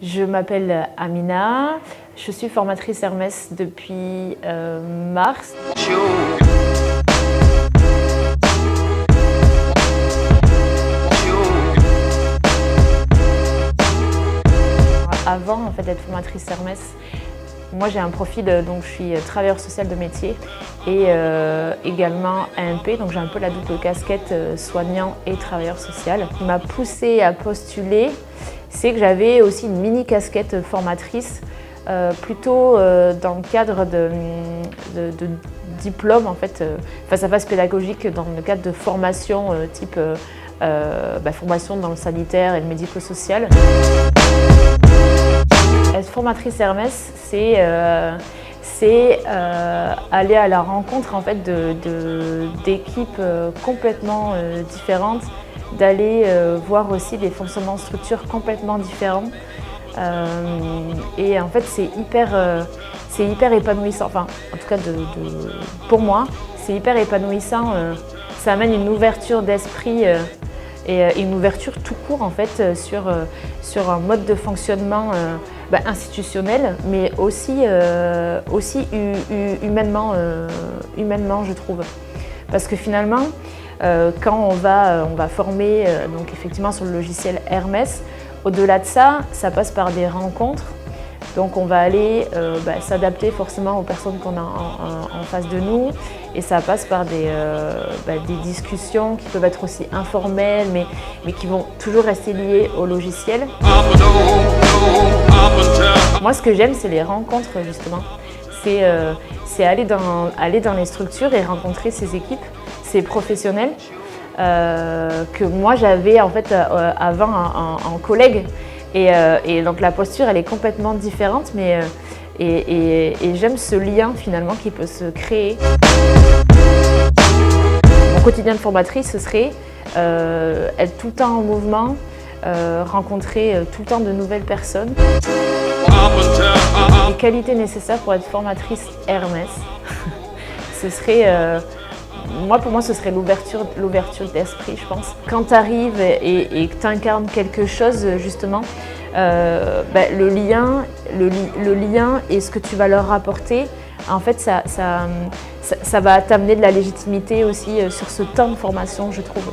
Je m'appelle Amina, je suis formatrice Hermès depuis mars. Avant d'être formatrice Hermès, moi j'ai un profil, donc je suis travailleur social de métier et également AMP, donc j'ai un peu la double casquette soignant et travailleur social. Ce qui m'a poussée à postuler, c'est que j'avais aussi une mini casquette formatrice, plutôt dans le cadre de diplôme, face à face pédagogique, dans le cadre de formation type formation dans le sanitaire et le médico-social. Être formatrice Hermès, c'est aller à la rencontre d'équipes complètement différentes, d'aller voir aussi des fonctionnements de structures complètement différents. Et en fait, c'est hyper épanouissant. Enfin, en tout cas, pour moi, c'est hyper épanouissant. Ça amène une ouverture d'esprit et une ouverture tout court en fait sur un mode de fonctionnement institutionnel, mais aussi humainement, je trouve. Parce que finalement, quand on va former donc effectivement sur le logiciel Hermès, au-delà de ça, ça passe par des rencontres. Donc on va aller s'adapter forcément aux personnes qu'on a en face de nous, et ça passe par des discussions qui peuvent être aussi informelles, mais qui vont toujours rester liées au logiciel. Moi, ce que j'aime, c'est les rencontres justement. C'est aller dans les structures et rencontrer ces équipes, ces professionnels que moi j'avais avant en collègue. Et donc la posture, elle est complètement différente, mais j'aime ce lien finalement qui peut se créer. Mon quotidien de formatrice, ce serait être tout le temps en mouvement, rencontrer tout le temps de nouvelles personnes. Les qualités nécessaires pour être formatrice Hermès, ce serait, pour moi, ce serait l'ouverture d'esprit, je pense. Quand tu arrives et que tu incarnes quelque chose, justement, le lien et ce que tu vas leur apporter, en fait, ça va t'amener de la légitimité aussi sur ce temps de formation, je trouve.